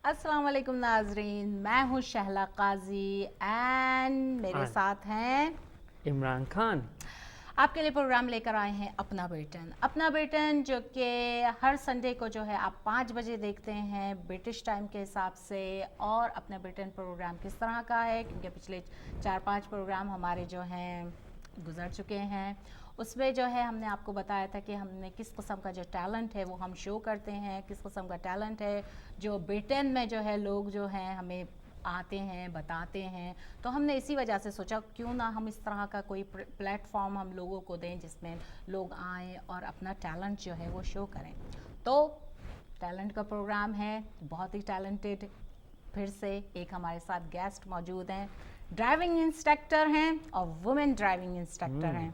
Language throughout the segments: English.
अस्सलाम वालेकुम नाजरीन, मैं हूँ शहला qazi एंड मेरे साथ हैं इमरान खान। आपके लिए प्रोग्राम लेकर आए हैं अपना ब्रिटेन जो कि हर संडे को जो है आप 5 बजे देखते हैं ब्रिटिश टाइम के हिसाब से। और अपना ब्रिटेन प्रोग्राम किस तरह का है, क्योंकि पिछले 4-5 प्रोग्राम हमारे जो हैं गुजर चुके हैं, उसमें जो है हमने आपको बताया था कि हमने किस किस्म का जो टैलेंट है वो हम शो करते हैं, किस किस्म का टैलेंट है जो ब्रिटेन में जो है लोग जो हैं हमें आते हैं बताते हैं। तो हमने इसी वजह से सोचा क्यों ना हम इस तरह का कोई प्लेटफॉर्म हम लोगों को दें जिसमें लोग आएँ और अपना टैलेंट जो है वो शो करें। तो टैलेंट का प्रोग्राम है, बहुत ही टैलेंटेड फिर से एक हमारे साथ गेस्ट मौजूद हैं, ड्राइविंग इंस्ट्रक्टर हैं और वुमेन ड्राइविंग इंस्ट्रक्टर हैं।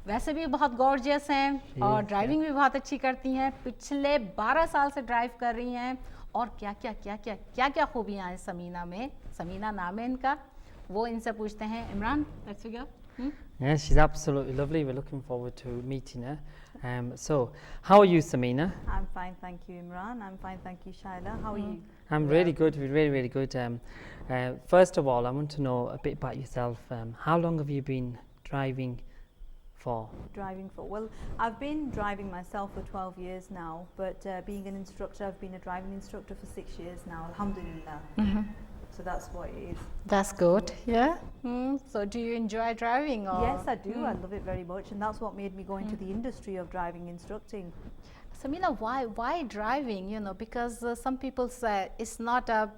वैसे भी बहुत गॉर्जियस हैं और ड्राइविंग भी बहुत अच्छी करती हैं, पिछले 12 साल से ड्राइव कर रही हैं। और क्या खूबियाँ हैं समीना में, समीना नाम है इनका, वो इनसे पूछते हैं। Imran, let's go. Yeah, she's absolutely lovely. We're looking forward to meeting her. So, how are you, Samina? I'm fine, thank you, Imran. I'm fine, thank you, Shaila. How are you? I'm really good. We're really good. First of all, I want to know a bit about yourself. How long have you been driving for? Driving for? Well, I've been driving myself for 12 years now, but being an instructor, I've been a driving instructor for 6 years now, alhamdulillah. So that's what it is. That's good, yeah. So do you enjoy driving? Or? Yes, I do. I love it very much, and that's what made me go into the industry of driving instructing. Samina, why driving? You know, because some people say it's not a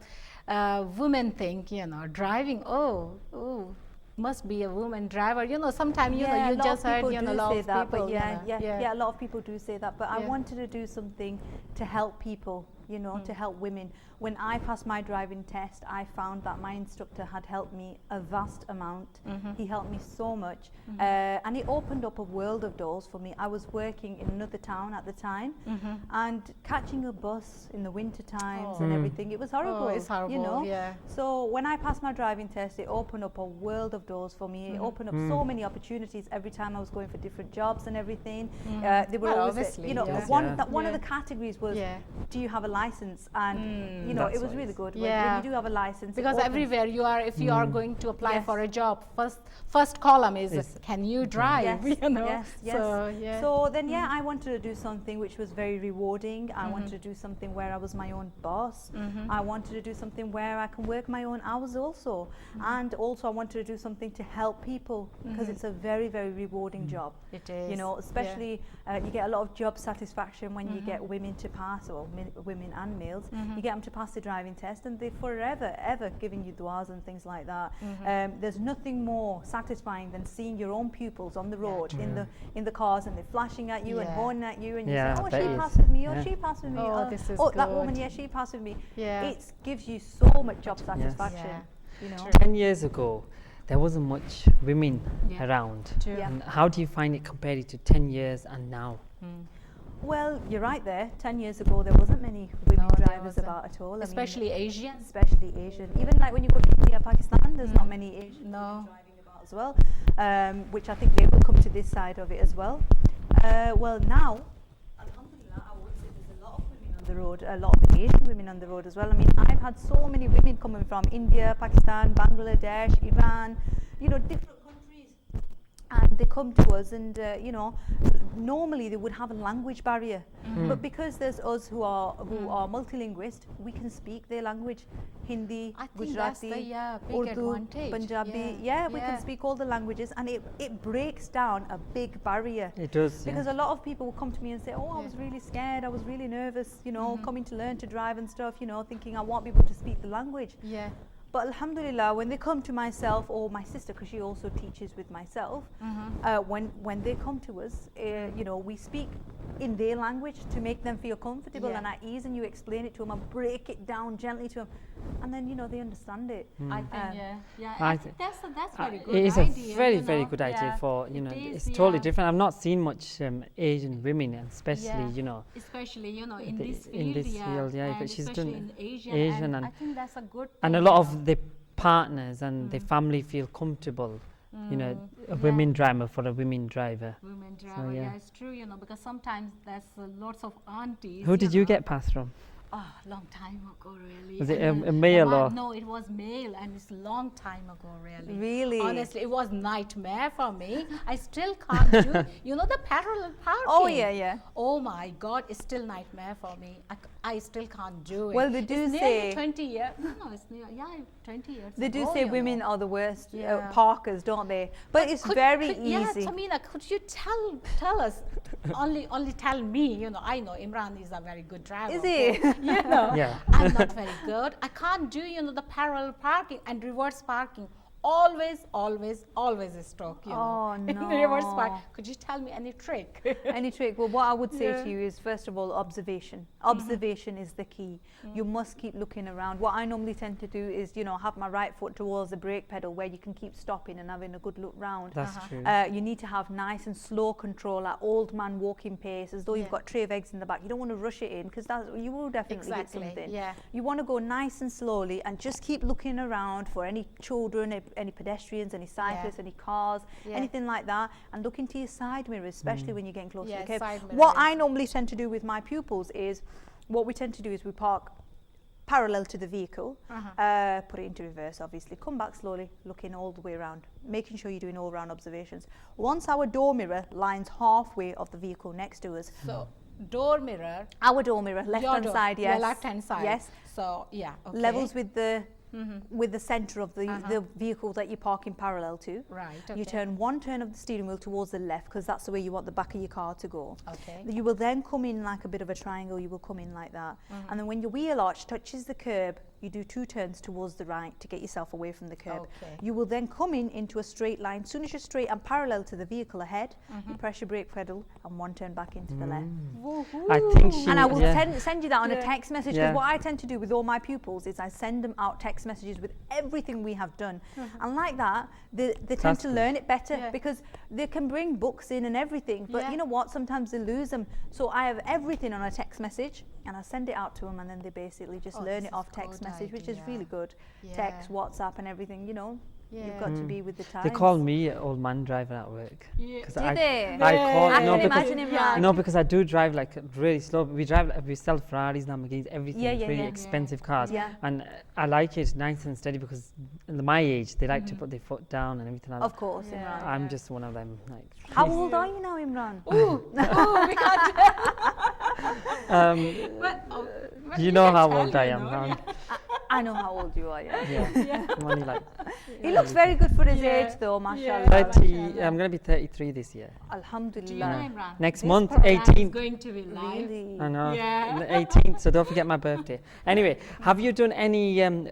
woman thing. You know, driving. Oh, must be a woman driver. You know, sometimes you know you just heard a lot of people. Yeah, a lot of people do say that. But I wanted to do something to help people. You know, to help women. When I passed my driving test, I found that my instructor had helped me a vast amount. He helped me so much, and it opened up a world of doors for me. I was working in another town at the time, and catching a bus in the winter times and everything, it was horrible. It's horrible, you know. Yeah. So when I passed my driving test, it opened up a world of doors for me. It opened up so many opportunities every time I was going for different jobs and everything. They were always, obviously, you know, one of the categories was, do you have a license? And you know, it was really good when you do have a license, because everywhere you are, if you are going to apply for a job, first column is can you drive? You know. Yes. So then I wanted to do something which was very rewarding. I wanted to do something where I was my own boss. I wanted to do something where I can work my own hours also, and also I wanted to do something to help people, because it's a very, very rewarding job. It is. You know, especially you get a lot of job satisfaction when you get women to pass, or women and males, you get them to pass the driving test, and they forever ever giving you duas and things like that. There's nothing more satisfying than seeing your own pupils on the road in the cars, and they're flashing at you and horning at you, and you say, oh, she passed with me, or she passed with me, this is that good. woman, she passed with me. It gives you so much job satisfaction. You know. 10 years ago, there wasn't much women around. And how do you find it compared to 10 years and now? Well, you're right there. 10 years ago, there wasn't many women drivers about at all. Especially Asian. Especially Asian. Even like when you go to India, Pakistan, there's not many Asian women driving about as well, which I think they will come to this side of it as well. Well, now, alhamdulillah, I would say there's a lot of women on the road, a lot of Asian women on the road as well. I mean, I've had so many women coming from India, Pakistan, Bangladesh, Iran, you know, different countries. And they come to us, and you know, normally they would have a language barrier, but because there's us who are multilinguist, we can speak their language, Hindi, Gujarati, Urdu, Punjabi. We can speak all the languages, and it breaks down a big barrier. It does, because a lot of people will come to me and say, oh, I was really scared, I was really nervous, you know, coming to learn to drive and stuff, you know, thinking I won't be able to speak the language. But alhamdulillah, when they come to myself or my sister, because she also teaches with myself, when they come to us, you know, we speak in their language to make them feel comfortable, and at ease, and you explain it to them and break it down gently to them, and then you know they understand it. I think I think that's very good. It is idea, a very good idea for, you know, it's totally different. I've not seen much Asian women, especially you know, in this field, but she's done in Asian, and I think that's a good thing. And a lot of the partners and the family feel comfortable, you know, a women driver for a women driver. So, it's true, you know, because sometimes there's lots of aunties. Who did you get past from? Oh, long time ago, really. Was it And a male or? No, it was male, and it's a long time ago, really. Really? Honestly, it was nightmare for me. I still can't do. You know the parallel parking. Oh, yeah, yeah. Oh my God, it's still nightmare for me. I still can't do it. Well, they do it's say- nearly 20 years. No, it's near. Yeah, 20 years. They do ago, say you women know. are the worst Yeah. parkers, don't they? But it's very easy. Yeah, Tamina, could you tell us? only tell me. You know, I know Imran is a very good driver. Is he? but, you know, Yeah. I'm not very good. I can't do the parallel parking and reverse parking. Always a stroke. You Oh, know, in the reverse park. no. Could you tell me any trick? Any trick? Well, what I would say Yeah. to you is, first of all, observation. Observation is the key. You must keep looking around. What I normally tend to do is, have my right foot towards the brake pedal where you can keep stopping and having a good look round. That's true. You need to have nice and slow control at old man walking pace, as though you've Yeah. got tray of eggs in the back. You don't want to rush it in, because you will definitely hit Exactly, something. yeah. You want to go nice and slowly and just keep looking around for any children, any pedestrians, any cyclists, any cars, Yeah. anything like that, and look into your side mirrors, especially when you're getting close Yeah, to the curb. side What mirrors. I normally tend to do with my pupils is, what we tend to do is we park parallel to the vehicle, put it into reverse, obviously, come back slowly, looking all the way around, making sure you're doing all round observations. Once our door mirror lines halfway of the vehicle next to us, So, door mirror. our door mirror, left your hand door, side, yes, Your left hand side. yes, So yeah. Okay. levels with the center of the vehicle that you're parking parallel to. Right. You okay. turn one turn of the steering wheel towards the left, because that's the way you want the back of your car to go. Okay. You will then come in like a bit of a triangle, you will come in like that. And then when your wheel arch touches the curb, you do 2 turns towards the right to get yourself away from the curb. Okay. You will then come in into a straight line. As soon as you're straight and parallel to the vehicle ahead, you press your brake pedal and 1 turn back into the left. I think she. And I will yeah. send you that on a text message, because Yeah. what I tend to do with all my pupils is I send them out text messages with everything we have done. And like that, they tend That's to good. learn it better, Yeah. because they can bring books in and everything, but Yeah. you know what, sometimes they lose them. So I have everything on a text message and I send it out to them, and then they basically just Oh, learn this it is off text good message, which is idea. really good. Yeah. Text, WhatsApp and everything, you've got to be with the times. They call me an old man driver at work. Yeah. 'Cause Did I, they? I Yeah. call I no can because imagine him like. no because I do drive like really slow. We sell Ferraris, Lamborghinis, everything. Yeah, It's yeah, really yeah. expensive cars. Yeah. And I like it nice and steady, because in my age they like to put their foot down and everything like Of that. course, Yeah. Imran. I'm just one of them. Like, How old are you now, Imran? Ooh, we can't. But you we know can how tell old I you, am. no? I'm- I know how old you are, yeah. yeah. I'm only like He looks very good for his Yeah. age though, mashallah. Yeah. 30. mashallah. I'm gonna be 33 this year. Do you know, Alhamdulillah. Imran? Next This month, program is 18th. going to be live. Really? I know. Yeah. The 18th, so don't forget my birthday. Anyway, have you done any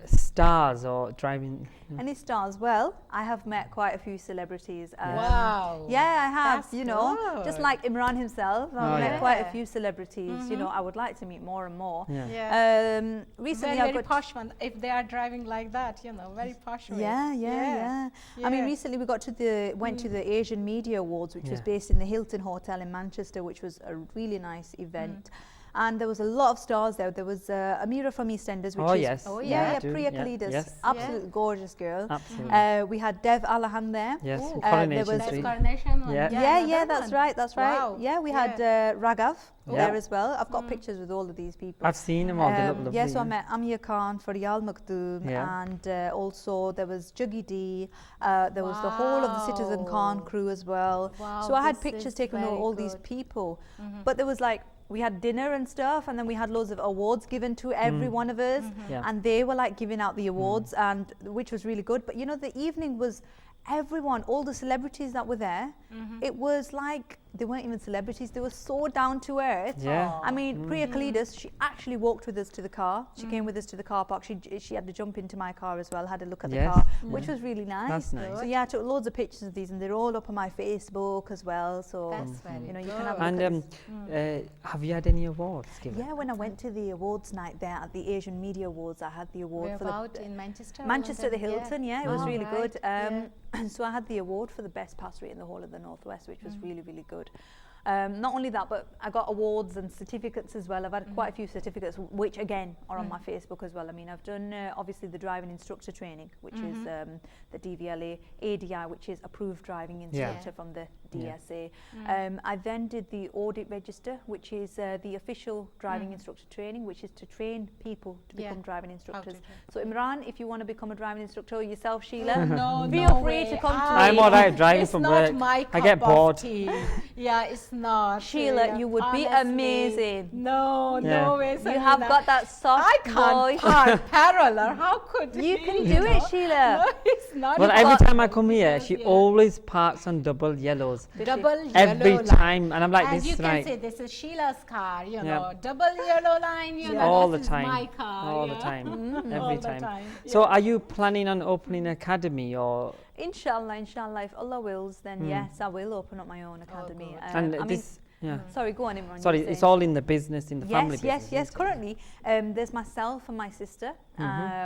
stars or driving? Any stars? Well, I have met quite a few celebrities. Wow. Yeah, I have, That's just good. like Imran himself. I've Oh, met yeah. quite a few celebrities. I would like to meet more and more. Yeah. Yeah. Recently, very, I've very got posh one. If they are driving like that, very posh. way. Yeah. I mean, Yeah. recently we went to the Asian Media Awards, which was Yeah. based in the Hilton Hotel in Manchester, which was a really nice event. And there was a lot of stars there. There was Amira from EastEnders, which Oh is yes. Oh, yeah, yeah. I do, Priya yeah, Kalidas, Yes. absolutely gorgeous girl. Absolutely. We had Dev Alahan there. Yes. Ooh. in Coronation there was- That's Street. Coronation one. Yeah. Yeah, another that's one. right, that's right. Wow. Yeah, we had Raghav Yeah. there as well. I've got pictures with all of these people. I've seen them all. They look lovely. Yeah, so I met Amir Khan, Faryal Maktoum, Yeah. and also there was Juggy D. There was the whole of the Citizen Khan Wow. crew as well. Wow, So I had this pictures is taken of very all these good. people. But there was we had dinner and stuff, and then we had loads of awards given to every one of us, Yeah. and they were giving out the awards, and which was really good. But the evening was everyone, all the celebrities that were there, it was like they weren't even celebrities, they were so down to earth. Yeah. I mean, Priya Kalidas, she actually walked with us to the car. She came with us to the car park. She had to jump into my car as well, had a look at the Yes. car, which was really nice. That's nice. So yeah, I took loads of pictures of these, and they're all up on my Facebook as well. So That's very you can good. have a look And at this. have you had any awards given? Yeah, when I went to the awards night there at the Asian Media Awards, I had the award We're for about the in Manchester. Manchester at the London, Hilton. Yeah, it was Oh, really good. right, So I had the award for the best pass rate in the whole of the Northwest, which was really, really good. Not only that, but I got awards and certificates as well. I've had quite a few certificates, which again are on my Facebook as well. I mean, I've done obviously the driving instructor training, which is the DVLA, ADI, which is approved driving instructor from the DSA. I then did the audit register, which is the official driving instructor training, which is to train people to become driving instructors. So Imran, if you want to become a driving instructor yourself, Sheila, feel free to come to me. I'm alright driving from work. It's not my I get cup bored. of tea. Yeah, it's not. Sheila, you would be Honestly, amazing. No, Yeah. no way. You have got that soft I can't voice. park parallel. How could You me, can you do it, know? Sheila. No, it's not. Well, You've every got time I come here, she yeah. always parks on double yellows. double Every yellow time, line. and I'm like, And this you is can right. say this is Sheila's car, you Yeah. know, double yellow line, you know, All the this time. is my car. All the yeah. time. Every All the time. time, So, yeah. are you planning on opening an academy or? Inshallah, if Allah wills, then yes, I will open up my own academy. good. And I mean, this, yeah. sorry, go on, Imran. Sorry, you were it's saying. all in the business, in the family business. Yes. isn't it? Currently, there's myself and my sister.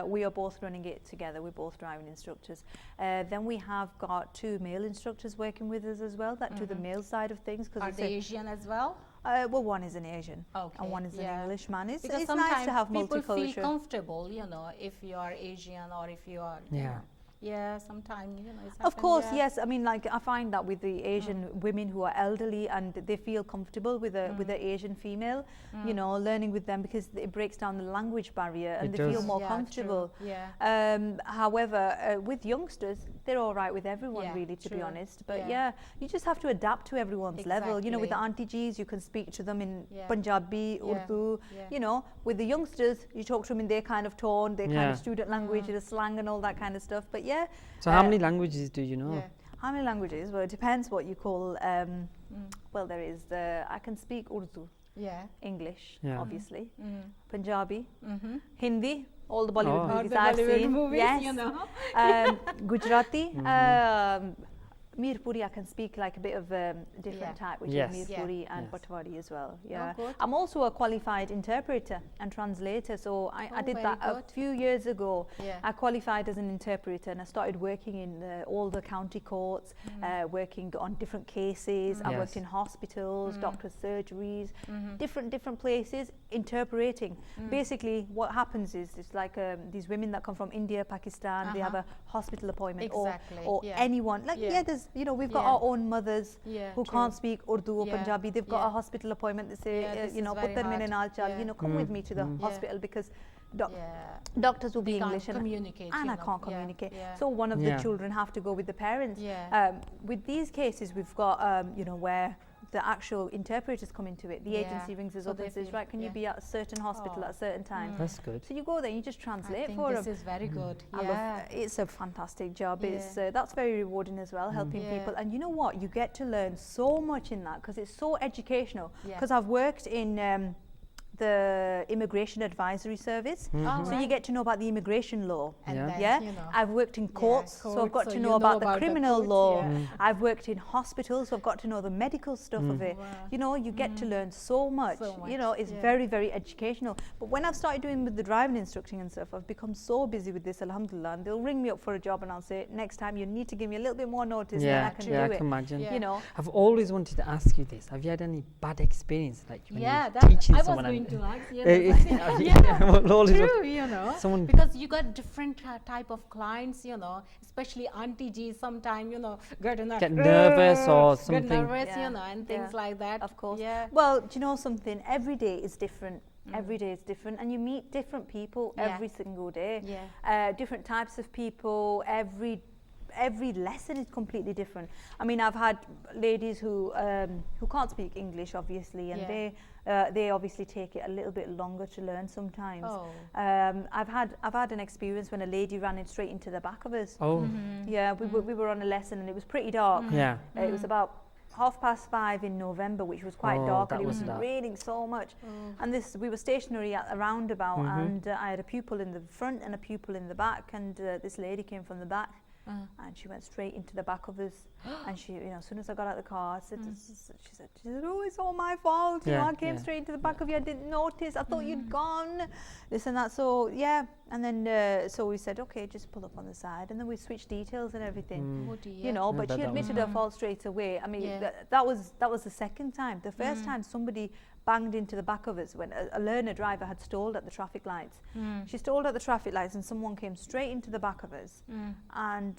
We are both running it together. We're both driving instructors. Then we have got 2 male instructors working with us as well that do the male side of things. Are they Asian as well? Well, one is an Asian Okay, and one is yeah. an Englishman. It's Because nice sometimes to have people feel multicultural. comfortable, you know, if you are Asian or if you are. you Yeah. know. Yeah, sometimes, you know, it's Of happened, course, yeah. yes. I mean, like I find that with the Asian women who are elderly and they feel comfortable with a Asian female, you know, learning with them because it breaks down the language barrier and It they feel does. more Yeah, comfortable. true, yeah. However, with youngsters, they're all right with everyone, Yeah, really, to be true, honest. But yeah. yeah, you just have to adapt to everyone's level. You know, with the Exactly. Auntie Gs, you can speak to them in Yeah. Punjabi, Yeah, Urdu. yeah. You know, with the youngsters, you talk to them in their kind of tone, their kind Yeah. of student language, the slang and all that kind of stuff. But yeah. So, how many languages do you know? Yeah. How many languages? Well, it depends what you call. Well, there is. I can speak Urdu, Yeah. English, Yeah. obviously, Mm. Punjabi, Mm-hmm. Hindi, all the Bollywood Oh. Or movies the I've Bollywood seen. movies, yes. you know. Gujarati. Mirpuri, I can speak like a bit of different Yeah. type, which Yes. is Mirpuri and Yes. Patwari as well. Yeah, good. I'm also a qualified interpreter and translator. So I Oh, did very that a good. few years ago. Yeah. I qualified as an interpreter and I started working in all the county courts, working on different cases. I worked Yes. in hospitals, doctors' surgeries, different places, interpreting. Basically, what happens is it's like these women that come from India, Pakistan. They have a hospital appointment, Exactly, or yeah. anyone. Like Yeah. there's we've got Yeah. our own mothers Yeah, who true. can't speak Urdu or Yeah, Punjabi. They've got yeah. a hospital appointment. They say, Yeah, this is very "Puttar mere hard. naal chal, Yeah. come with me to the Yeah. hospital because Yeah. doctors will be They can't English and communicate, and you I know. can't Yeah, communicate. yeah. So one of Yeah. the children have to go with the parents. Yeah. With these cases, we've got where the actual interpreters come into it. The Yeah. agency rings us So up they and says, feel- right, can you yeah. be at a certain hospital Oh. at a certain time? That's good. So you go there, and you just I translate think for this them. is very good. I Yeah. love it's a fantastic job. It's Yeah. that's very rewarding as well, helping Yeah. people. And you know what? You get to learn so much in that because it's so educational. Yeah. Because I've worked in the Immigration Advisory Service, Oh, so you right. get to know about the immigration law. And Yeah. then, Yeah, you know. I've worked in courts, so I've courts, got so to you know know about the about the criminal courts, law. yeah. I've worked in hospitals, so I've got to know the medical stuff of it. Wow. You know, you get to learn so much. So You know, much, it's yeah. very, very educational. But when I've started doing with the driving instructing and stuff, I've become so busy with this, alhamdulillah, and they'll ring me up for a job and I'll say, next time you need to give me a little bit more notice, then I can yeah, I do it. can imagine. Yeah. You know, I've always wanted to ask you this. Have you had any bad experience, like when Yeah, you're that teaching I was someone? going and- to ask. I've always True, you know. Someone- Because you got different type of clients, you know, especially Auntie G sometimes, you know, get nervous or something. Get nervous, Yeah, you know, and things yeah. like that. of course. Yeah. Well, do you know something? Every day is different. Every day is different, and you meet different people Yeah. every single day. Yeah. Different types of people. Every lesson is completely different. I mean, I've had ladies who can't speak English, obviously, and Yeah. they obviously take it a little bit longer to learn sometimes. Oh. I've had an experience when a lady ran in straight into the back of us. Oh, Yeah, we were on a lesson and it was pretty dark. yeah. It was about 5:30 in November, which was quite Oh, dark, that and it was was dark. raining so much. And we were stationary at a roundabout, and I had a pupil in the front and a pupil in the back, and this lady came from the back. And she went straight into the back of us. And she, as soon as I got out of the car, I said, she said, "Oh, it's all my fault. You know, Yeah, I came yeah. straight into the back of you. I didn't notice. I thought you'd gone. This and that." So yeah, and then so we said, "Okay, just pull up on the side," and then we switched details and everything. Oh dear. You know, Yeah, but she that was- admitted her fault straight away. I mean, Yeah. that was the second time. The first time somebody banged into the back of us when a learner driver had stalled at the traffic lights. She stalled at the traffic lights, and someone came straight into the back of us, and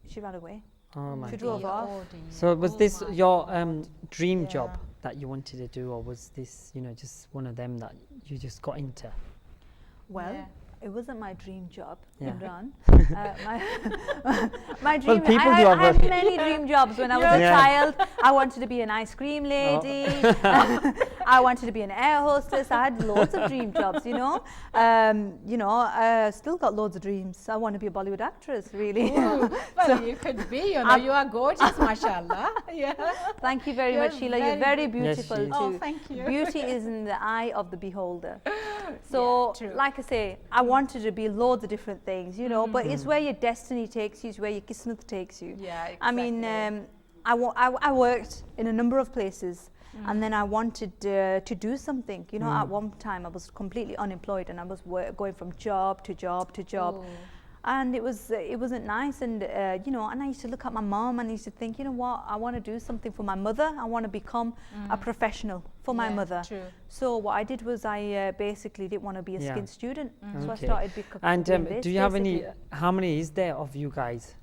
she ran away. Oh my She God. drove off. So was this my your God. dream Yeah. job that you wanted to do, or was this, you know, just one of them that you just got into? Well, Yeah. it wasn't my dream job, Yeah. Imran. My dream. people I do had have many dream jobs when I was a Yeah. child. I wanted to be an ice cream lady. I wanted to be an air hostess. I had loads of dream jobs. Still got loads of dreams. I want to be a Bollywood actress, really. Ooh, well, you could be, you are gorgeous, mashallah. Yeah. Thank you very You're much, Sheila. You're very very beautiful she is. too. Oh, thank you. Beauty is in the eye of the beholder. So, Yeah, true. like I say, I wanted to be loads of different things, but it's where your destiny takes you, it's where your kismet takes you. Yeah, exactly. I mean, I worked in a number of places, and then I wanted to do something. At one time I was completely unemployed, and I was going from job to job to job. Ooh. And it wasn't nice, and and I used to look at my mom and I used to think, you know what, I want to do something for my mother. I want to become a professional for my Yeah, mother. true. So what I did was I basically didn't want to be a Yeah. skin student, so I Okay. started And doing this, do you have any? basically. How many is there of you guys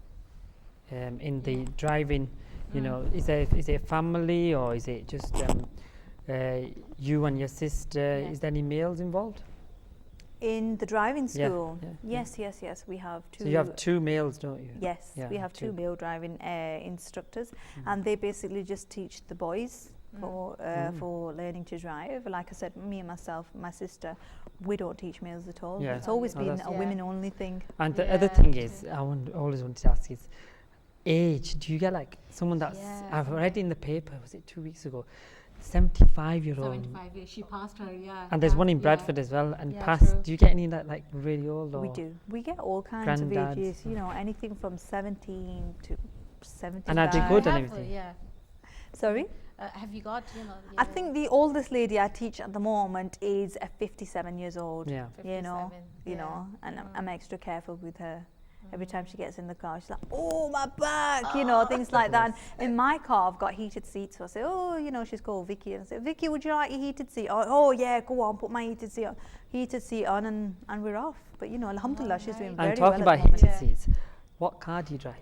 in the driving? You know, is there a family, or is it just you and your sister? Yeah. Is there any males involved? In the driving Yeah, school? yeah, Yes. We have two. So you have two males, don't you? Yes, Yeah, we have two two. male driving instructors, and they basically just teach the boys for learning to drive. Like I said, me and myself, my sister, we don't teach males at all. Yeah. It's always Oh, been that's- a women-only thing. And the other Yeah, thing true. is, always wanted to ask is, age. Do you get like someone that's? Yeah, I've read in the paper. Was it 2 weeks ago? 75-year-old. 75 years, she passed her, yeah. And there's one in yeah. Bradford as well. And Yeah, past. true. Do you get any that like really old? Or We do. We get all kinds of Granddads. ages. Anything from 17 to 75. And are they good and Have, everything? Yeah. Sorry. Have you got, I think the oldest lady I teach at the moment is 57 years old. Yeah. And yeah. I'm extra careful with her. Every time she gets in the car, she's like, oh, my back, things like that. And in my car, I've got heated seats. So I say, she's called Vicky. And I say, Vicky, would you like your heated seat? Oh, yeah, go on, put my heated seat on, and we're off. But, alhamdulillah, she's doing very And well talking at about the moment. heated Yeah. seats, what car do you drive?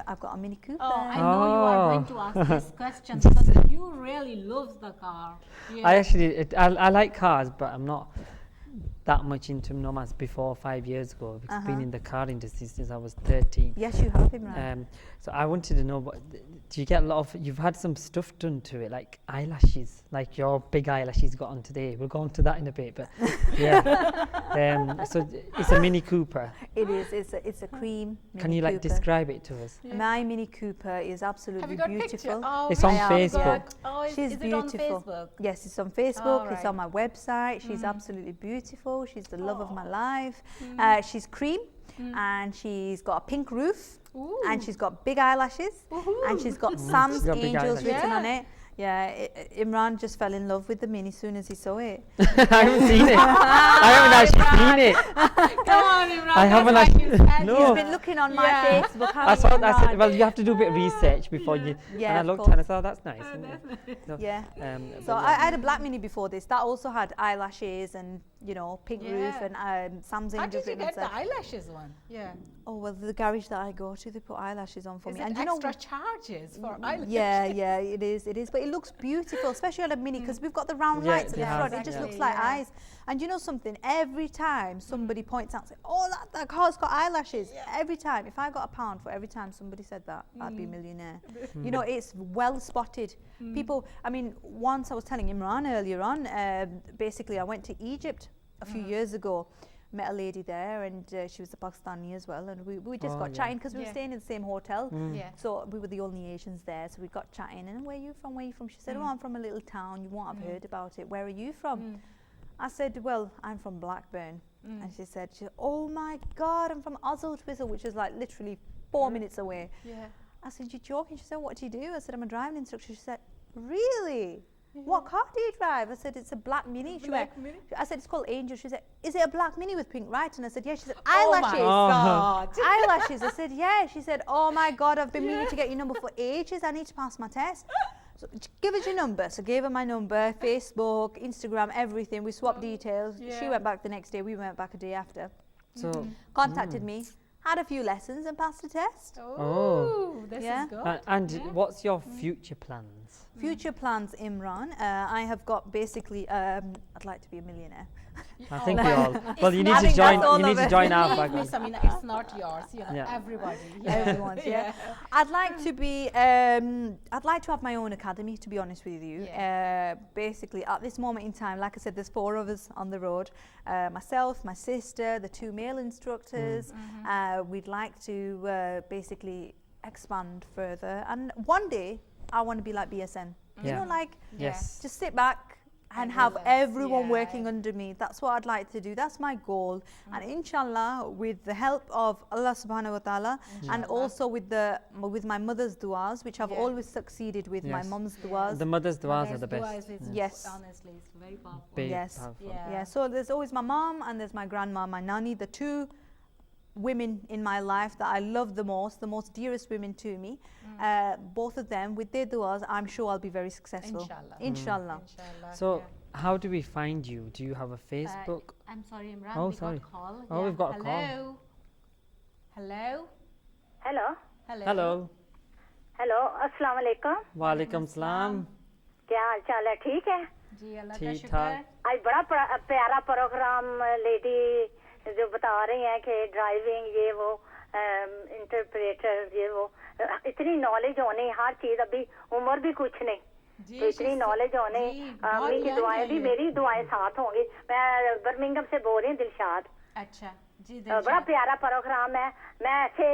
I've got a Mini Cooper. Oh, I know you are going Oh. to ask this question because you really love the car. Yeah. I actually, I like cars, but I'm not that much into them as before 5 years ago, because I've been in the car industry since I was 13. Yes, you have him, right? So I wanted to know, do you get a lot of, you've had some stuff done to it, like eyelashes, like your big eyelashes got on today. We'll go on to that in a bit, but yeah. So it's a Mini Cooper. It is. It's a cream Mini Can you like Cooper. describe it to us? Yeah. My Mini Cooper is Have absolutely you got beautiful. picture? Oh, It's on really? Facebook. Oh, She's is it beautiful. on Facebook? Yes, it's on Facebook. Oh, It's right. on my website. She's absolutely beautiful. She's the love of my life. She's cream, and she's got a pink roof, Ooh. and she's got big eyelashes, and she's got She's Sam's got big Angels eyelashes. written on Yeah. it. Yeah, Imran just fell in love with the Mini as soon as he saw it. I haven't seen it. I haven't actually seen it. Come on, Imran. I haven't that's why actually- you said No. He's Oh. been looking on my Yeah. Facebook. I haven't saw you, that. I said, Imran? well, you have to do a bit of research before you. Yeah, and I of looked course. and I thought, that's nice. Isn't it? No, Yeah. but So I had a black Mini before this. That also had eyelashes and pink roof Yeah. and Sam's How Angels did you written on get the it. eyelashes one? Yeah. Oh well, the garage that I go to, they put eyelashes on for Is me. it And extra charges for eyelashes? yeah, it is. But it looks beautiful, especially on a Mini, because we've got the round Yeah, lights at they the have, front. It just exactly, looks like yeah. eyes. And you know something? Every time somebody points out, say, "Oh, that car's got eyelashes." Every time, if I got £1 for every time somebody said that, I'd be a millionaire. It's well spotted. People. I mean, once I was telling Imran earlier on. Basically, I went to Egypt a few years ago. Met a lady there, and she was a Pakistani as well, and we just Oh, got yeah. chatting because we were Yeah. staying in the same hotel. Yeah. So we were the only Asians there, so we got chatting. And where are you from? Where are you from? She said, "Oh, I'm from a little town. You won't have heard about it. Where are you from?" I said, "Well, I'm from Blackburn." And she said, "Oh my God, I'm from Oslo Twizzle," which is like literally 4 minutes away. Yeah. I said, "You're joking?" She said, "What do you do?" I said, "I'm a driving instructor." She said, "Really? What car do you drive?" I said, "It's a black Mini." She went, Black Mini? I said, "It's called Angel." She said, "Is it a black Mini with pink lights?" And I said, "Yeah." She said, Oh my "Eyelashes." God. Eyelashes. I said, "Yeah." She said, "Oh my God, I've been meaning to get your number for ages. I need to pass my test. So give us your number." So I gave her my number, Facebook, Instagram, everything. We swapped details. She Yeah. went back the next day. We went back a day after. So Contacted me. had a few lessons and passed the test. Oh, this Yeah. is good. And what's your future plans? Future plans, Imran. I have got basically. I'd like to be a millionaire. I think we all. Well, you need I to think join. that's all You need of to it. join our Believe me, bag. Samina, it's not yours. You know, Yeah. everybody. Everyone's, yeah. I'd like to be. I'd like to have my own academy. To be honest with you, basically at this moment in time, like I said, there's 4 of us on the road. Myself, my sister, the 2 male instructors. We'd like to basically expand further, and one day I want to be like BSN. You know, like Yes. just sit back and have everyone working under me. That's what I'd like to do. That's my goal. And inshallah, with the help of Allah subhanahu wa ta'ala, and also with my mother's du'as, which I've always succeeded with, my Yes. mom's du'as. The mother's du'as are Mother's the best. du'as is, Yes. honestly, it's very powerful. Big, Yes. powerful. Yeah, so there's always my mom and there's my grandma, my nanny, the 2 women in my life that I love the most dearest women to me. Both of them, with their du'as, I'm sure I'll be very successful. Inshallah. Inshallah. Inshallah. So, how do we find you? Do you have a Facebook? I'm sorry, Imran. Oh, we sorry. got a call. Oh, we've got a call. Hello. Hello. Hello Hello. Hello अस्सलाम वालेकुम Walaikum salam. क्या हाल चाल है ठीक है जी अल्लाह का ठीक शुक्र ठाक। है। आज बड़ा प्यारा प्रोग्राम लेडी जो बता रही हैं कि ड्राइविंग ये वो इंटरप्रेटर ये वो इतनी नॉलेज होनी हर चीज अभी उम्र भी कुछ नहीं जी, तो इतनी नॉलेज होने अम्मी की दुआएं भी मेरी दुआएं साथ होंगी मैं बर्मिंघम से बोल रही हूँ दिलशाद अच्छा जी बड़ा प्यारा प्रोग्राम है मैं ऐसे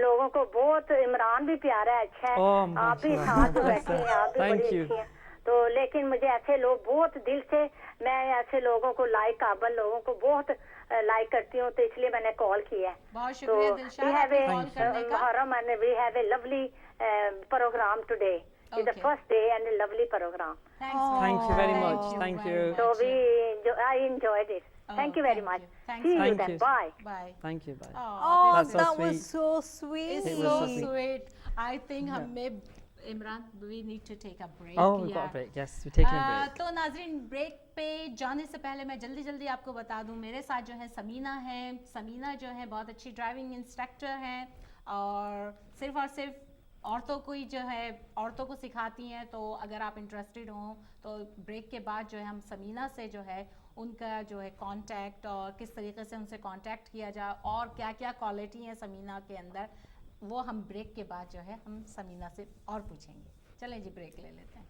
लोगों को बहुत इमरान भी प्यारा है अच्छा है Oh, आप भी माशाल्लाह। साथ बैठे हैं आप भी Thank बड़ी you. अच्छी हैं तो लेकिन मुझे ऐसे लोग बहुत दिल से मैं ऐसे लोगों को लाइक काबल लोगों को बहुत लाइक करती हूँ तो इसलिए मैंने कॉल किया है बहुत तो शुक्रिया we दिलशाद have आपके a कॉल करने का। Muharram and we have a lovely program today. It's the Okay. first day and a lovely program. Thank you very much. Thank very you. much. So I enjoyed it. Oh, Thank you very thank much. you. Thanks See you Thank then. you. Bye. Bye. Thank you. Bye. Oh, That's so that was sweet. so sweet. It's It so was so sweet. I think हमें Imran, we need to take a break. Oh, we've got a break. Yes, we're taking a break. तो नाजरीन break पे जाने से पहले मैं जल्दी आपको बता दूं मेरे साथ जो है समीना है। समीना जो है बहुत अच्छी ड्राइविंग इंस्ट्रक्टर हैं और सिर्फ औरतों को ही जो है औरतों को सिखाती हैं। तो अगर आप इंटरेस्टेड हों तो ब्रेक के बाद जो है हम समीना से जो है उनका जो है कांटेक्ट और किस तरीके से उनसे कांटेक्ट किया जाए और क्या क्वालिटी है समीना के अंदर वो हम ब्रेक के बाद जो है हम समीना से और पूछेंगे। चलें जी ब्रेक ले लेते हैं।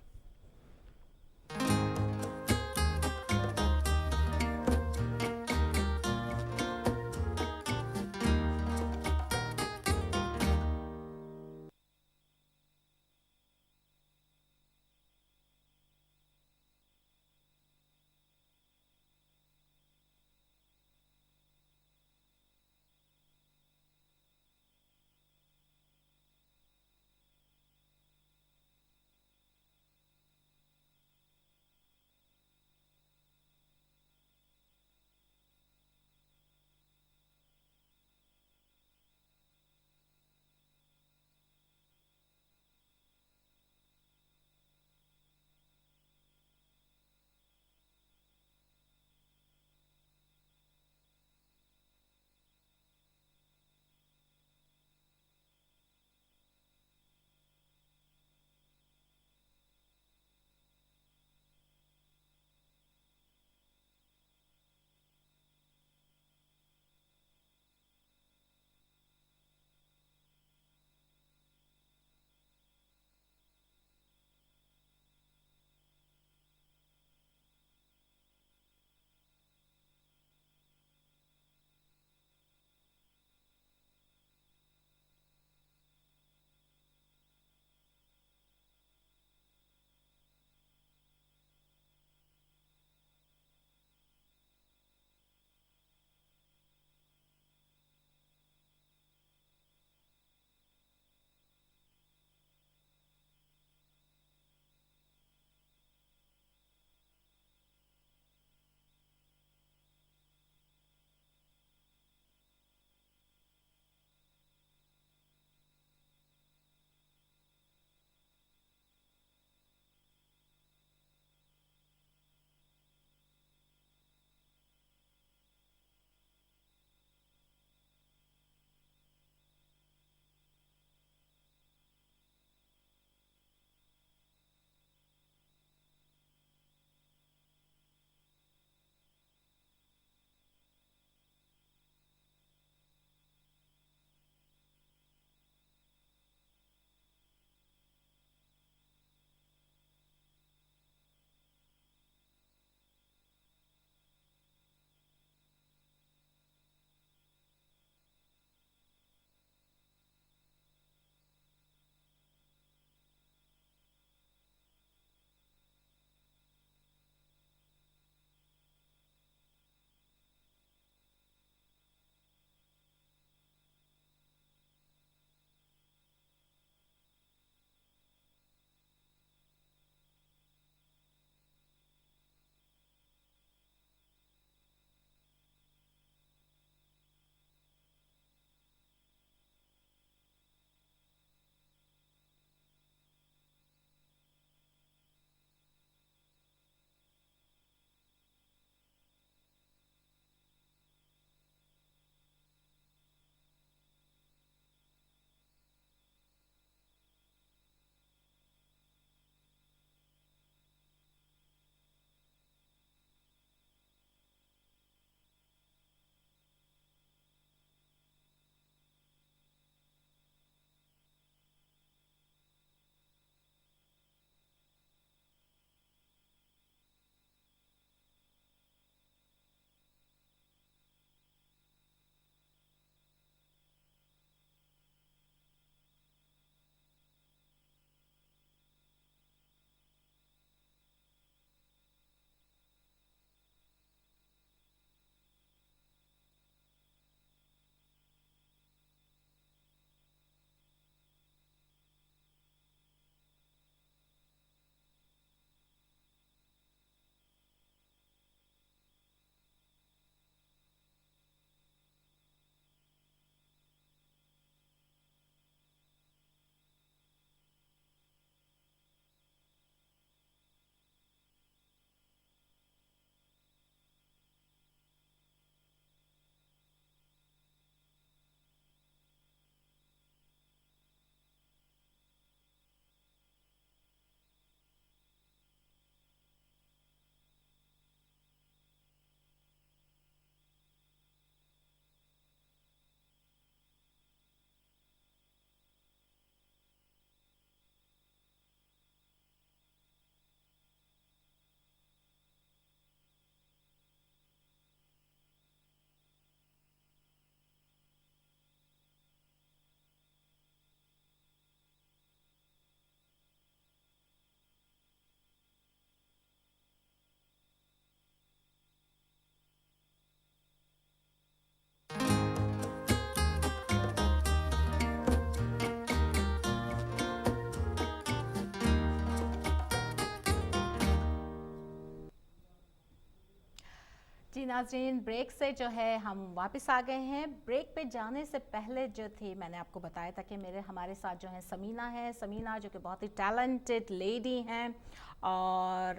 जी नाज़रीन, ब्रेक से जो है हम वापस आ गए हैं। ब्रेक पे जाने से पहले जो थी मैंने आपको बताया था कि हमारे साथ जो है समीना जो कि बहुत ही टैलेंटेड लेडी हैं और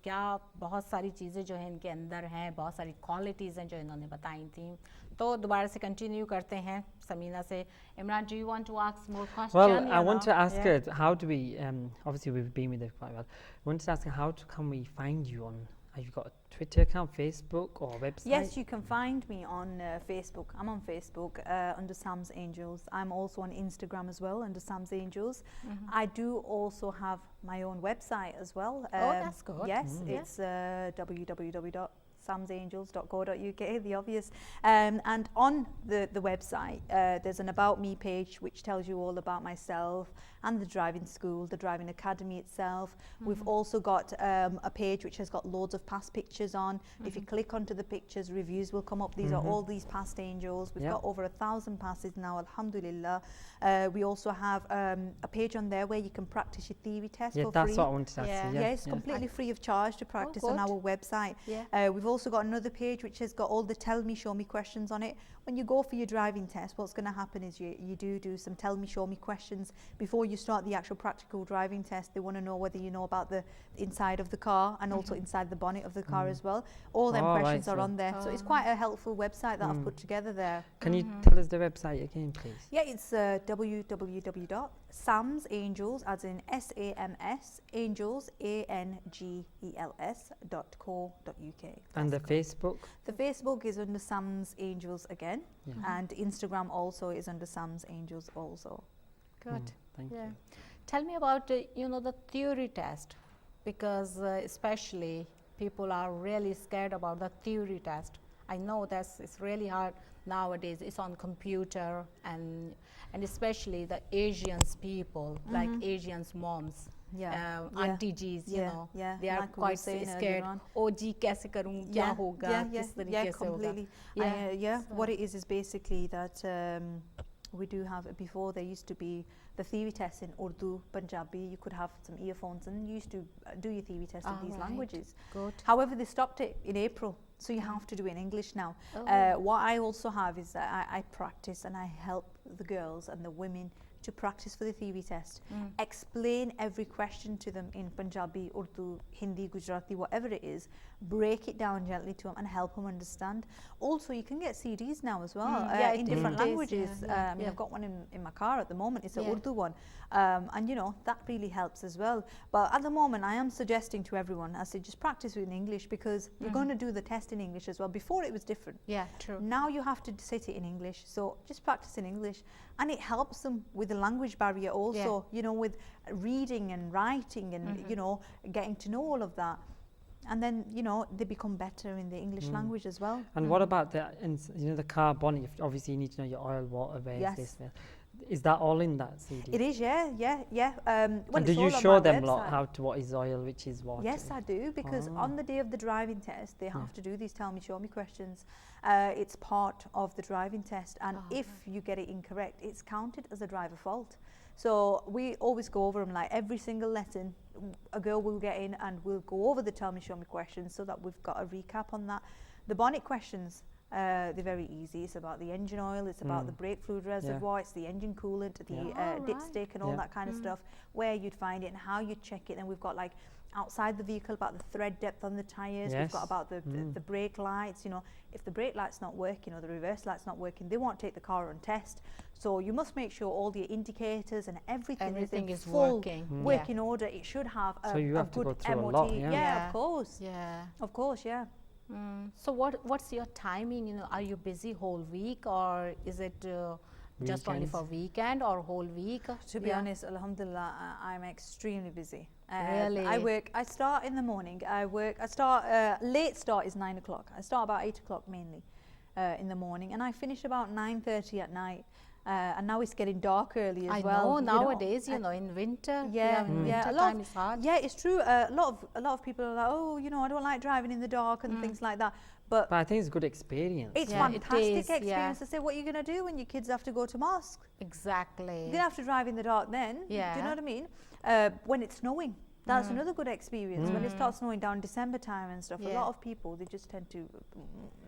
क्या बहुत सारी चीज़ें जो है इनके अंदर हैं, बहुत सारी क्वालिटीज़ हैं जो इन्होंने बताई थी। तो दोबारा से कंटिन्यू करते हैं समीना से। Imran, do you want to ask more questions? Well, I want to ask her, how do we, obviously we've been with her quite well, I wanted to ask her, can we find you on, have you got a Twitter account, Facebook or website? Yes, you can find me on Facebook. I'm on Facebook under Sam's Angels. I'm also on Instagram as well under Sam's Angels. I do also have my own website as well. That's good. Yes, it's www.samsangels.co.uk, the obvious. And on the website, there's an About Me page which tells you all about myself and the driving school, the driving academy itself. We've also got a page which has got loads of past pictures on. If you click onto the pictures, reviews will come up. These are all these past angels. We've got over 1,000 passes now, alhamdulillah. We also have a page on there where you can practice your theory test for free. That's what I wanted to ask you. Yeah, it's completely free of charge to practice on our website. We've also got another page which has got all the tell me, show me questions on it. When you go for your driving test, what's going to happen is you do some tell me, show me questions before you start the actual practical driving test. They want to know whether you know about the inside of the car and also inside the bonnet of the car as well. All them questions are on there. So it's quite a helpful website that I've put together there. Can you tell us the website again, please? Yeah, it's www.samsangels, as in SAMS, angels, ANGELS.co.uk. And the Facebook? The Facebook is under Sam's Angels again, and Instagram also is under Sam's Angels also. Good. Thank you. Tell me about the theory test, because especially people are really scared about the theory test. I know it's really hard nowadays. It's on computer and especially the Asians people, like Asians moms. Auntie G's, you know, they are quite scared. Oh, ji, kaise karun? Kya hoga? Kis tarike se completely. What it is basically that we do have, before there used to be the theory tests in Urdu, Punjabi. You could have some earphones and you used to do your theory test in these languages. Good. However, they stopped it in April, so you have to do it in English now. What I also have is that I practice and I help the girls and the women to practice for the theory test. Explain every question to them in Punjabi, Urdu, Hindi, Gujarati, whatever it is. Break it down gently to them and help them understand. Also, you can get CDs now as well in different languages. I mean, I've got one in my car at the moment. It's an Urdu one. And you know, that really helps as well. But at the moment, I am suggesting to everyone, I say just practice in English, because you're going to do the test in English as well. Before it was different. Yeah, true. Now you have to sit it in English. So just practice in English. And it helps them with the language barrier also, you know, with reading and writing and, you know, getting to know all of that. And then, you know, they become better in the English language as well. And what about the car bonnet? Obviously, you need to know your oil, water, base, this. Is that all in that CD? It is, yeah. And do you show them what is oil, which is water? Yes, I do, because on the day of the driving test, they have to do these tell me, show me questions. It's part of the driving test, and if you get it incorrect, it's counted as a driver fault. So we always go over them, like every single lesson, a girl will get in and we'll go over the tell me, show me questions so that we've got a recap on that. The bonnet questions, they're very easy. It's about the engine oil, it's about the brake fluid reservoir, it's the engine coolant, the dipstick and all that kind of stuff, where you'd find it and how you'd check it. And we've got like outside the vehicle about the thread depth on the tyres, we've got about the brake lights. You know, if the brake light's not working or the reverse light's not working, they won't take the car on test. So you must make sure all the indicators and everything is full working order. It should have a good MOT. Of course. Of course, So what's your timing? You know, are you busy whole week, or is it just only for weekend or whole week? To be honest, alhamdulillah, I'm extremely busy. Really? I start in the morning. Late start is 9 o'clock. I start about 8 o'clock mainly in the morning, and I finish about 9:30 at night. And now it's getting dark early as well. I know nowadays, you know, in winter. Winter time is hard. Yeah, it's true. A lot of people are like, oh, you know, I don't like driving in the dark and things like that. But I think it's a good experience. It's fantastic experience to say, what are you going to do when your kids have to go to mosque? Exactly. You're going to have to drive in the dark then. Do you know what I mean? When it's snowing. That's another good experience. When it starts snowing down December time and stuff, a lot of people, they just tend to,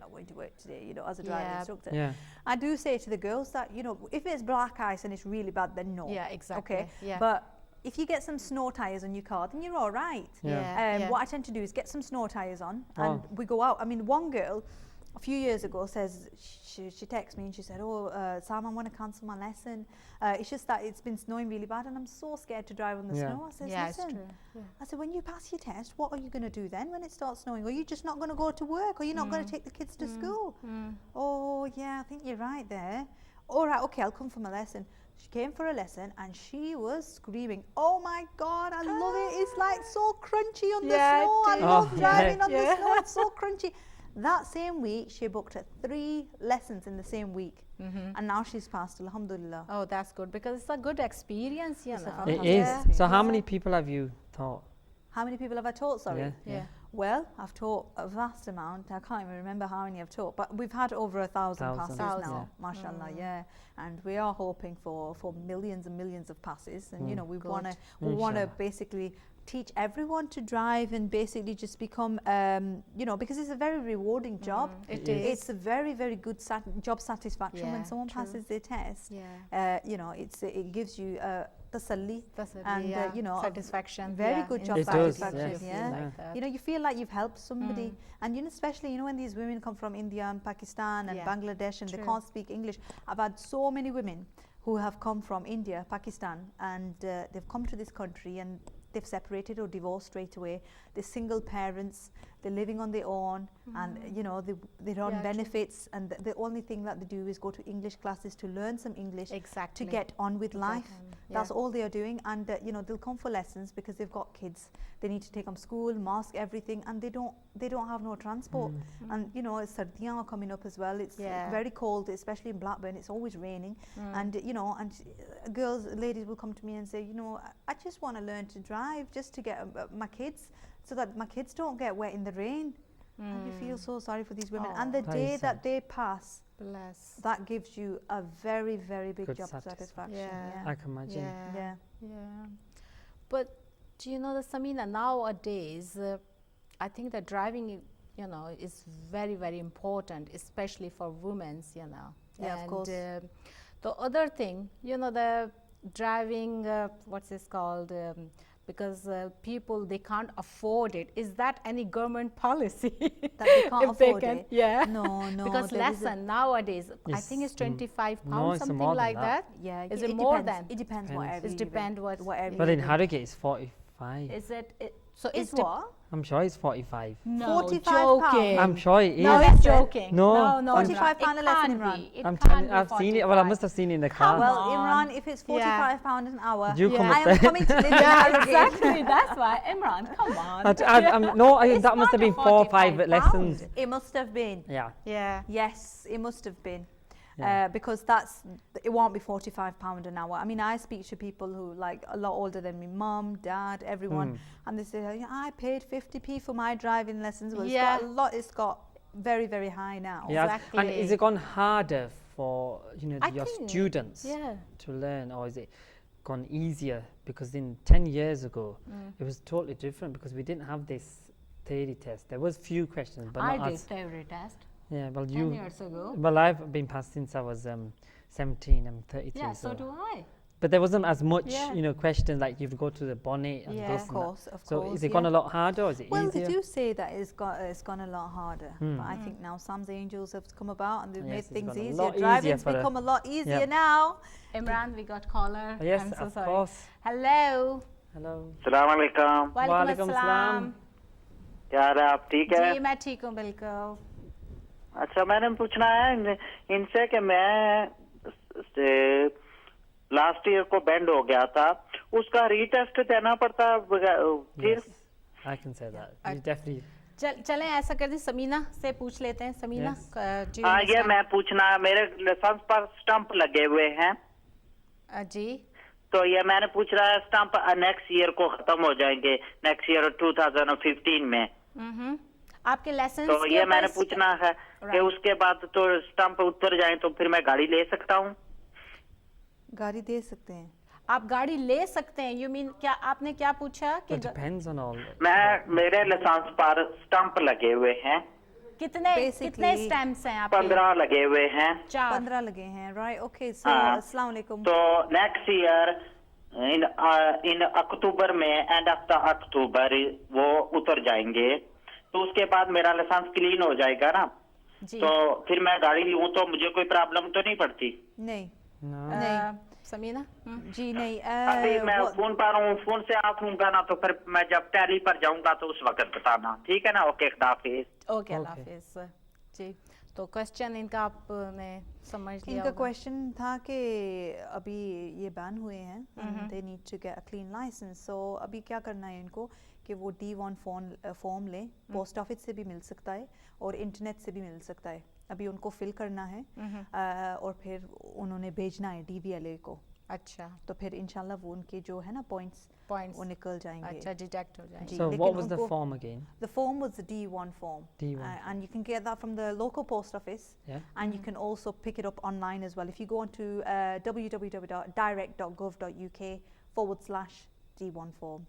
not going to work today, you know, as a driving instructor. Yeah. I do say to the girls that, you know, if it's black ice and it's really bad, then no. Yeah, exactly. Okay. Yeah. But if you get some snow tires on your car, then you're all right. Yeah. What I tend to do is get some snow tires on, and we go out. I mean, one girl a few years ago says, she texted me and she said, Sam, I want to cancel my lesson. It's just that it's been snowing really bad and I'm so scared to drive on the snow. I said, it's listen, true. I said, when you pass your test, what are you going to do then when it starts snowing? Are you just not going to go to work? Are you not going to take the kids to school? Oh, yeah, I think you're right there. All right, okay, I'll come for my lesson. She came for a lesson and she was screaming, oh my God, I love it. It's like so crunchy on the snow. I love driving on the snow. It's so crunchy. That same week, she booked 3 lessons in the same week. And now she's passed, alhamdulillah. Oh, that's good because it's a good experience, you know. It is. So how many people have you taught? How many people have I taught, sorry? Yeah. Well, I've taught a vast amount. I can't even remember how many I've taught, but we've had over 1,000 passes now, mashallah, and we are hoping for millions and millions of passes, and you know, we want to basically teach everyone to drive and basically just become, you know, because it's a very rewarding job. It is. It's a very, very good job satisfaction when someone passes their test. You know, it gives you tasalli and you know, satisfaction. Very good job satisfaction. You know, you feel like you've helped somebody, and you know, especially you know when these women come from India and Pakistan and Bangladesh and they can't speak English. I've had so many women who have come from India, Pakistan, and they've come to this country and they've separated or divorced straight away. They're single parents, they're living on their own, and you know, they're on benefits, and the only thing that they do is go to English classes to learn some English to get on with life. That's all they are doing, and you know, they'll come for lessons because they've got kids. They need to take them school, mosque, everything, and they don't have no transport. And you know, sardiyan are coming up as well. It's very cold, especially in Blackburn. It's always raining, and you know, and ladies will come to me and say, you know, I just want to learn to drive just to get my kids, so that my kids don't get wet in the rain. And you feel so sorry for these women. And the day that they pass, that gives you a very, very big job satisfaction. I can imagine. But do you know that, Samina, nowadays, I think that driving, you know, is very, very important, especially for women, you know. Yeah, of course. The other thing, you know, the driving, what's this called? Because people, they can't afford it. Is that any government policy? That they can't afford it? Yeah. No. Because lesson nowadays, I think it's 25 pounds, something like that. Yeah. Is it more than? It depends whatever. It depends whatever. But in Harrogate it's 45. Is it? So it's what? I'm sure it's 45. No, 45 joking. I'm sure it is. No, it's joking. No. No, 45 pound a lesson, Imran. I'm telling you, I've seen it. Well, I must have seen it in the car. Well, Imran, if it's 45 pound an hour, You come I up am there. coming to live in Harrogate. Exactly. That's why, Imran, come on. That must have been 4 or 5 lessons. It must have been. Yeah. Yes, it must have been. Because it won't be 45 pound an hour. I mean, I speak to people who like a lot older than me, mum, dad, everyone, and they say, I paid 50p for my driving lessons. Well, it's got very, very high now. Exactly. And is it gone harder for your students to learn, or is it gone easier? Because in 10 years ago, it was totally different because we didn't have this theory test. There was few questions, but I did theory test. Yeah, well, 10 years ago. Well, I've been passed since I was 17. I'm 33. Yeah, so do I. But there wasn't as much, questions like you go to the bonnet and this of course. So is it gone a lot harder, or is it easier? Well, they do say that it's gone a lot harder. But I think now Sam's Angels have come about and they've made things easier. Driving's become a lot easier now. Imran, we got caller. Yes, I'm so of sorry. course. Hello. Assalamu alaikum. Walaikum assalam. क्या हाल है, आप ठीक है? जी मैं ठीक हूँ बिल्कुल. अच्छा, मैंने पूछना है इनसे कि मैं लास्ट ईयर को बैंड हो गया था, उसका रीटेस्ट देना पड़ता फिर? I can say that. You definitely. चलें ऐसा कर दी, समीना से पूछ लेते हैं. समीना जी. हाँ, ये मैं पूछना, मेरे लाइसेंस पर स्टंप लगे हुए हैं जी, तो ये मैंने पूछ रहा है स्टंप नेक्स्ट ईयर को खत्म हो जाएंगे, नेक्स्ट ईयर 2015 में. आपके लाइसेंस तो ये मैंने पूछना है कि उसके बाद तो स्टंप उतर जाए तो फिर मैं गाड़ी ले सकता हूँ? गाड़ी दे सकते हैं. आप गाड़ी ले सकते हैं, यू मीन क्या आपने क्या पूछा कि It depends on all. मेरे लाइसेंस पर स्टंप लगे हुए हैं, कितने Basically, स्टैम्प्स हैं आपके? 15 लगे हुए हैं। 4। 15 लगे हैं, राइट? ओके, सो हाँ। अस्सलाम वालेकुम। तो नेक्स्ट ईयर इन अक्टूबर में, एंड ऑफ द अक्टूबर वो उतर जाएंगे, तो उसके बाद मेरा लाइसेंस क्लीन हो जाएगा ना, जी। तो फिर मैं गाड़ी लूँ तो मुझे कोई प्रॉब्लम तो नहीं पड़ती? नहीं No. समीना? जी नहीं। अभी मैं फोन पर हूँ, फोन से आप होऊंगा ना, तो फिर मैं जब टैली पर जाऊंगा तो उस वक्त बताना, ठीक है ना? ओके, खुदा हाफिज। ओके, अल्लाह हाफिज। जी, तो क्वेश्चन इनका आपने समझ लिया इनका होगा। क्वेश्चन था कि अभी ये बैन हुए हैं, they need to get a clean licence, so अभी क्या करना है इनको कि वो D1 फॉर्म लें, पोस्ट ऑफिस से भी मिल सकता है और इंटरनेट से भी मिल सकता है। अभी उनको फिल करना है और फिर उन्होंने भेजना है DVLA को। अच्छा, तो फिर इंशाल्लाह वो उनके जो है ना पॉइंट्स वो निकल जाएंगे। अच्छा, डिटेक्ट हो जाएंगे। जी, So लेकिन what was the उनको- form again? The form was the D1 form. D1 and you can get that from the local post office. Yeah. And you can also pick it up online as well. If you go onto www.direct.gov.uk/D1 form.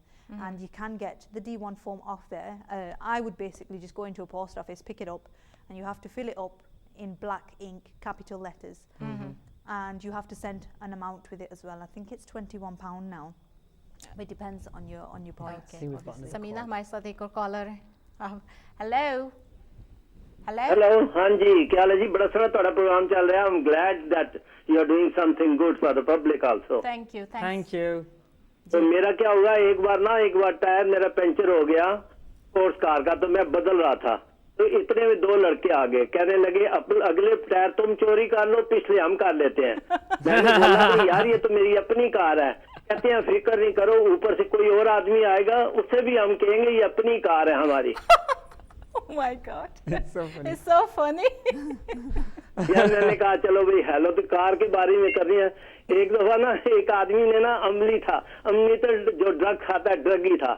And you can get the D1 form off there. I would basically just go into a post office, pick it up, and you have to fill it up in black ink, capital letters. And you have to send an amount with it as well. I think it's £21 now. But it depends on your points. Okay. See, we've got obviously. another Samina call. हमारे साथ एक और collar है। Hello hello, हाँ जी, क्या हाल है जी? बड़ा सारा ਤੁਹਾਡਾ प्रोग्राम चल रहा है। I'm glad that you are doing something good for the public also. Thank you. Thank you. तो मेरा क्या होगा, एक बार टायर मेरा पंचर हो गया स्पोर्ट्स कार का, तो मैं बदल रहा था, तो इतने में 2 लड़के आ गए, कहने लगे अगले टायर तुम चोरी कर लो, पिछले हम कर लेते हैं। मैंने बोला कि यार ये तो मेरी अपनी कार है। कहते हैं फिक्र नहीं करो, ऊपर से कोई और आदमी आएगा, उससे भी हम कहेंगे ये अपनी कार है हमारी। Oh my God, It's so funny. it's so funny. यार मैंने कहा चलो भाई, हेलो, तो कार के बारे में कर रही है। एक दफा ना एक आदमी ने ना अमली तो जो ड्रग खाता है, ड्रगी था,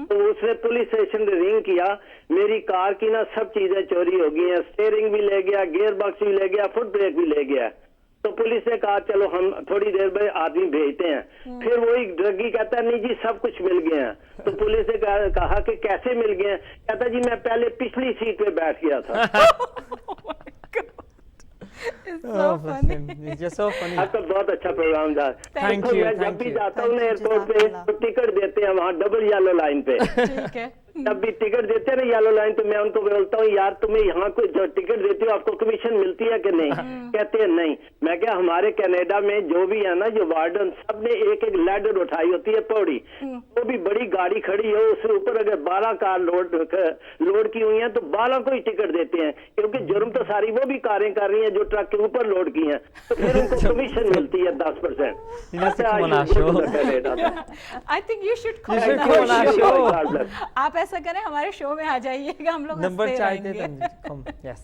तो उसने पुलिस स्टेशन में रिंग किया, मेरी कार की ना सब चीजें चोरी हो गई हैं, स्टीयरिंग भी ले गया, गियर बॉक्स भी ले गया, फुट ब्रेक भी ले गया। तो पुलिस ने कहा चलो हम थोड़ी देर में आदमी भेजते हैं। फिर वही ड्रगी कहता है नहीं जी सब कुछ मिल गया है। तो पुलिस ने कहा कि कैसे मिल गए? कहता जी मैं पहले पिछली सीट पे बैठ गया था। It's Oh, so bless funny. him. It's just so funny. आपका बहुत अच्छा प्रोग्राम था। Thank तो you, मैं जब thank भी you. जाता हूँ ना Thank you, एयरपोर्ट पे, जज़ाकल्लाह। तो टिकट देते हैं वहाँ डबल येलो लाइन पे। ठीक है। जब भी टिकट देते हैं ना येलो लाइन, तो मैं उनको बोलता हूँ यार तुम्हें यहाँ कोई जो टिकट देते हो आपको कमीशन मिलती है कि नहीं? कहते हैं नहीं। मैं क्या, हमारे कनाडा में जो भी है ना, जो वार्डन, सब ने एक एक लैडर उठाई होती है, पौड़ी, वो भी बड़ी गाड़ी खड़ी हो, उसके ऊपर अगर 12 कार लोड की हुई है तो 12 को ही टिकट देते हैं, क्योंकि जुर्म तो सारी वो भी कारें कर रही हैं जो ट्रक के ऊपर लोड की हैं, तो फिर उनको कमीशन मिलती है 10%। You must come on our show. I think you should call You should our come on our show. show. आप ऐसा करें, हमारे शो में आ जाइएगा, हम लोग Number हंसते चाहिए रहेंगे। तो come. Yes.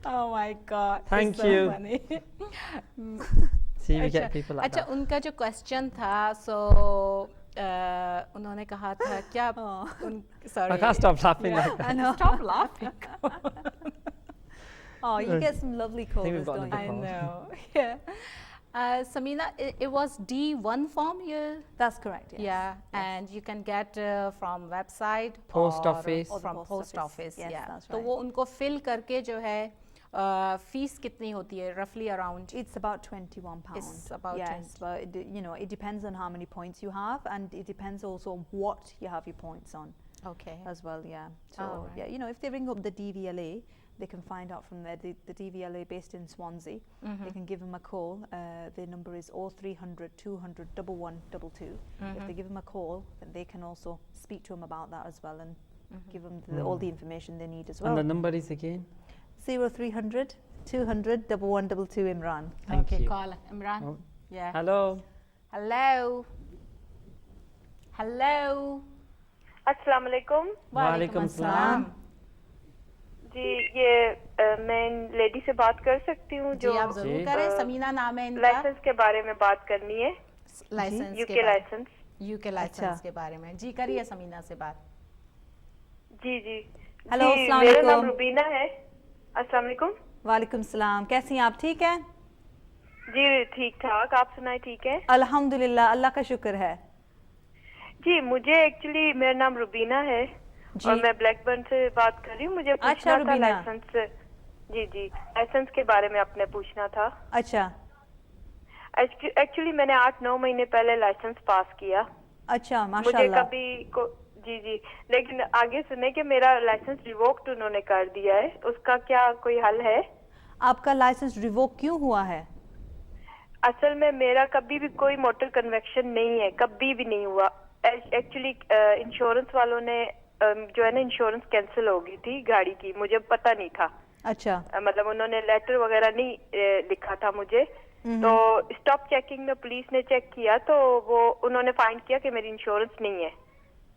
Oh my God. it's Thank so you. funny. See, we अच्छा, get people like अच्छा, that. उनका जो क्वेश्चन था, सो उन्होंने कहा था क्या I can't stop laughing like that. I know. Stop laughing. Oh, you get some lovely think we've callers, got don't another you? I call. know. Yeah. Samina, it was D1 form you? That's correct. Yes. Yeah, and you can get from website Post or office. Or the from post post office. office. Yes, Yeah. that's तो right. वो उनको fill करके जो है fees कितनी होती है roughly around? It's about £21. It's about yes, 20. but it depends on how many points you have, and it depends also what you have your points on Okay. as well. Yeah. So Oh, right. yeah, if they ring up the DVLA, they can find out from there. The DVLA based in Swansea. They can give them a call. Their number is 0300 200 1122. If they give them a call, then they can also speak to them about that as well and give them all the information they need as well. And the number is again? 0300 200 1122 Imran. Thank Okay, you. call Imran. Oh. Yeah. Hello. Hello. Hello. अस्सलाम वालेकुम Walaikum salam. जी, ये मैं इन lady से बात कर सकती हूँ जी जो आप जरूर जी। करें। समीना नाम है इनका। लाइसेंस के बारे में बात करनी है, license UK license. UK license के बारे में जी करिए समीना से बात। जी जी हेलो, जी, अस्सलाम मेरा नाम वालेकुम। रुबीना है। अस्सलाम वालेकुम। वालेकुम सलाम, कैसी हैं आप? ठीक है? जी ठीक ठाक, आप सुनाए ठीक है? अल्हम्दुलिल्लाह, अल्लाह का शुक्र है। जी मुझे एक्चुअली, मेरा नाम रुबीना है जी। और मैं ब्लैकबर्न से बात कर रही हूँ। मुझे अच्छा, पूछना था रुबीना। लाइसेंस। जी लाइसेंस के बारे में आपने पूछना था। अच्छा एक्चुअली मैंने 8-9 महीने पहले लाइसेंस पास किया। अच्छा, मुझे माशाल्लाह। कभी को जी लेकिन आगे सुने कि मेरा लाइसेंस रिवोक्ड उन्होंने कर दिया है, उसका क्या कोई हल है? आपका लाइसेंस रिवोक क्यों हुआ है? असल में मेरा कभी भी कोई मोटर कन्वेक्शन नहीं है, कभी भी नहीं हुआ। एक्चुअली इंश्योरेंस वालों ने जो है ना, इंश्योरेंस कैंसिल हो गई थी गाड़ी की, मुझे पता नहीं था। अच्छा। मतलब उन्होंने लेटर वगैरह नहीं लिखा था मुझे। तो स्टॉप चेकिंग में पुलिस ने चेक किया तो वो उन्होंने फाइंड किया कि मेरी इंश्योरेंस नहीं है,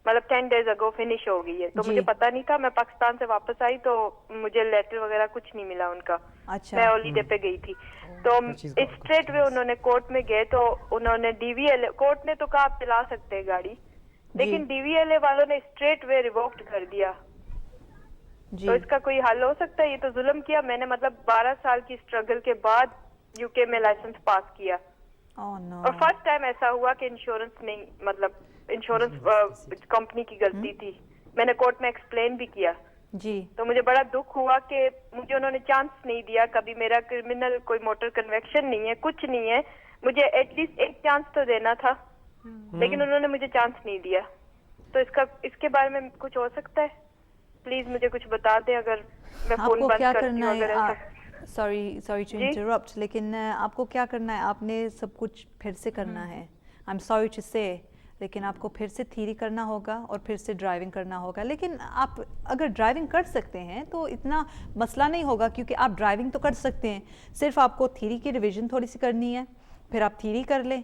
मतलब 10 डेज अगो फिनिश हो गई है। तो जी। मुझे पता नहीं था। मैं पाकिस्तान से वापस आई तो मुझे लेटर वगैरह कुछ नहीं मिला उनका। अच्छा। मैं हॉलीडे पे गई थी तो स्ट्रेट वे उन्होंने कोर्ट में गए तो उन्होंने डीवीएल, कोर्ट ने तो कहा आप चला सकते हैं गाड़ी, लेकिन डीवीएल वालों ने स्ट्रेट वे रिवोक्ड कर दिया। जी। तो इसका कोई हल हो सकता है? ये तो जुल्म किया मैंने, मतलब 12 साल की स्ट्रगल के बाद यूके में लाइसेंस पास किया। Oh no. और फर्स्ट टाइम ऐसा हुआ कि इंश्योरेंस नहीं, मतलब इंश्योरेंस कंपनी की गलती थी। मैंने कोर्ट में एक्सप्लेन भी किया। जी। तो मुझे बड़ा दुख हुआ कि मुझे उन्होंने चांस नहीं दिया। कभी मेरा क्रिमिनल कोई मोटर कन्वेक्शन नहीं है, कुछ नहीं है, मुझे एटलीस्ट एक चांस तो देना था, लेकिन उन्होंने मुझे चांस नहीं दिया। तो इसके बारे में कुछ हो सकता है? प्लीज मुझे कुछ बता दें। अगर मैं फोन आपको बंद क्या करती करना हूँ, है? अगर ऐसा। Sorry to ji? इंटरप्ट, लेकिन आपको क्या करना है? आपने सब कुछ फिर से करना है। आई एम सॉरी टू से, लेकिन आपको फिर से थ्योरी करना होगा और फिर से ड्राइविंग करना होगा। लेकिन आप अगर ड्राइविंग कर सकते हैं तो इतना मसला नहीं होगा, क्योंकि आप ड्राइविंग तो कर सकते हैं। सिर्फ आपको थ्योरी की रिवीजन थोड़ी सी करनी है, फिर आप थ्योरी कर लें,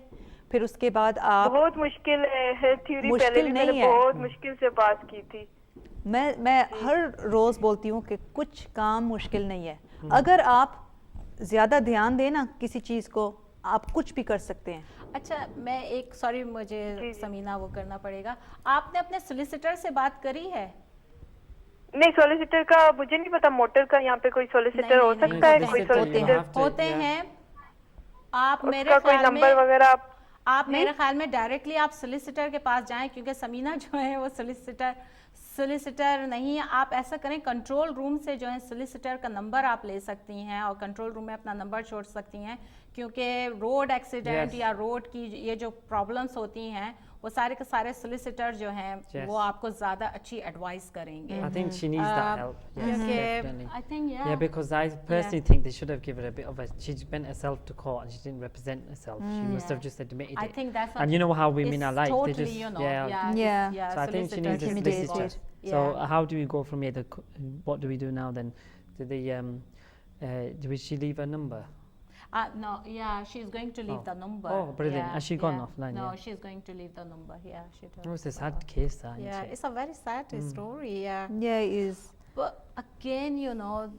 फिर उसके बाद आप। बहुत मुश्किल है थ्योरी, पहले मुश्किल भी नहीं मैंने है। बहुत मुश्किल से पास की थी। मैं हर रोज़ बोलती हूँ कि कुछ काम मुश्किल नहीं है। अगर आप ज़्यादा ध्यान दें ना किसी चीज़ को, आप कुछ भी कर सकते हैं। अच्छा, मैं एक सॉरी मुझे समीना वो करना पड़ेगा, आपने अपने सोलिसिटर से बात करी है? नहीं, सॉलिसिटर का मुझे नहीं पता। मोटर का यहाँ पे कोई सॉलिसिटर हो नहीं, सकता है? नहीं, कोई solicitor सॉलिसिटर होते हैं। आप मेरे उसका कोई ख्याल नंबर में वगैरह आप मेरे ख्याल में डायरेक्टली आप सोलिसिटर के पास जाएं, क्योंकि समीना जो है वो सोलिसिटर नहीं है। आप ऐसा करें, कंट्रोल रूम से जो है सोलिसिटर का नंबर आप ले सकती हैं और कंट्रोल रूम में अपना नंबर छोड़ सकती हैं, क्योंकि रोड एक्सीडेंट या रोड की ये जो प्रॉब्लम्स होती हैं वो सारे के सारे सोलिसिटर जो हैं वो आपको ज़्यादा अच्छी एडवाइस करेंगे। I think she needs that help. Yes, definitely. I think Yeah, because I personally think they should have given her a bit of a. She went herself to court and she didn't represent herself. She must have just admitted I it. think that's And you know how women it's are like. totally, They just you know, Yeah. So I think she solicitor needs a intimidated. solicitor. Yeah. So how do we go from here? What do we do now then? Do they do she leave her number? No, yeah, she's going to leave Oh. the number. Oh, brilliant. Yeah, Has she gone yeah. offline? No, Yeah. she's going to leave the number. Yeah, she does. Oh, it's a sad case, that. Isn't Yeah, it? it's a very sad story. Yeah, Yeah, it is. but again, you know,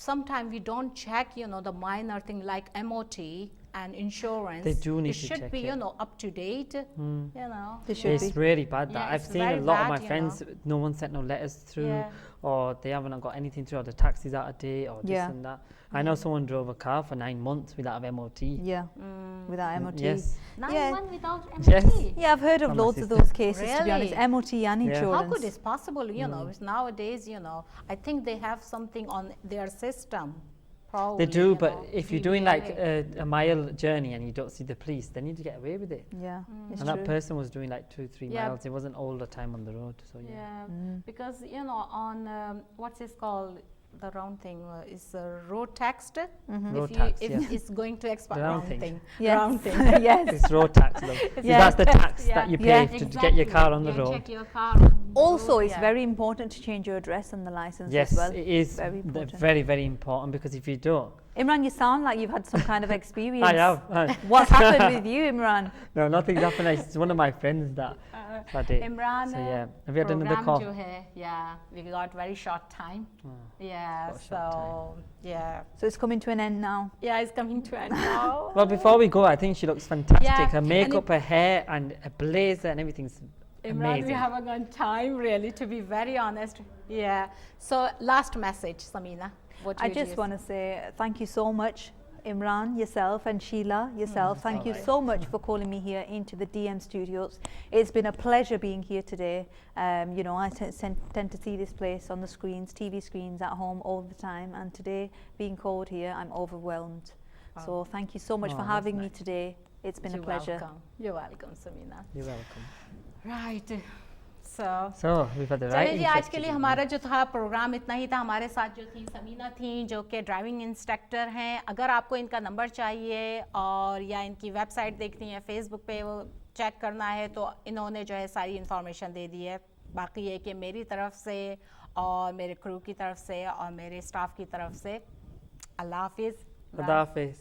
sometimes we don't check, you know, the minor thing like MOT and insurance. They do need it to should check be, it. you know, up to date. You know, They should It's be. really bad that Yeah, I've it's seen a very lot of my bad, you friends. know. No one sent no letters through, Yeah. or they haven't got anything through, or the taxi's out of date, or this Yeah. and that. I know someone drove a car for 9 months without an MOT. Yeah. Without MOT. Yes. 9 Yeah. months without MOT. Yes. Yeah, I've heard of From my loads of sister. those cases, to be honest. Really? MOT and Yeah. insurance. How could this possible? You know, it's nowadays, you know, I think they have something on their system. Probably, They do, you but know, if you're doing like DVLA. a mile journey and you don't see the police, then you need to get away with it. Yeah, it's And true. that person was doing like 2-3 Yeah. miles. It wasn't all the time on the road. So yeah. Yeah, because you know on what's it called, the round thing is road tax. Road If tax, if yeah. it's going to expire, The round round thing. thing, Yes. round thing. Yes. It's road tax, love. See, Yeah. that's the tax Yeah. that you pay Yeah. to get your car on the Yeah, road. check your car on the Also, road, it's yeah. very important to change your address on the license Yes, as well. it is Very important. very, very important, because if you don't, Imran, you sound like you've had some kind of experience. I have. What's happened with you, Imran? No, nothing's happened. It's one of my friends that did. Imran, So yeah, have you had another program call? जो है, yeah, we got very short time. Yeah, got a short so yeah, So it's coming to an end now. yeah, it's coming to an end now. Well, before we go, I think she looks fantastic. Yeah, Her and makeup, her hair, and her blazer, and everything's Imran, amazing. we haven't got time really, to be very honest. Yeah. So last message, Samina. What I would just you want to say thank you so much Imran, yourself, and Sheila, yourself. Thank you so much for calling me here into the DM studios. It's been a pleasure being here today. You know, I tend to see this place on the screens, TV screens at home all the time, and today being called here, I'm overwhelmed. So thank you so much for having me today. It's been a pleasure. You're welcome, Samina. You're welcome. Right. So we've had the चलिए right जी, आज के लिए हमारा जो था programme इतना ही था। हमारे साथ जो थी समीना थी, जो कि ड्राइविंग इंस्ट्रक्टर हैं। अगर आपको इनका नंबर चाहिए और या इनकी वेबसाइट देखनी है, फेसबुक पे वो चेक करना है, तो इन्होंने जो है सारी इन्फॉर्मेशन दे दी है। बाकी ये कि मेरी तरफ से और मेरे क्रू की तरफ से और मेरे स्टाफ की तरफ से अल्लाह हाफिज़। Khudafis.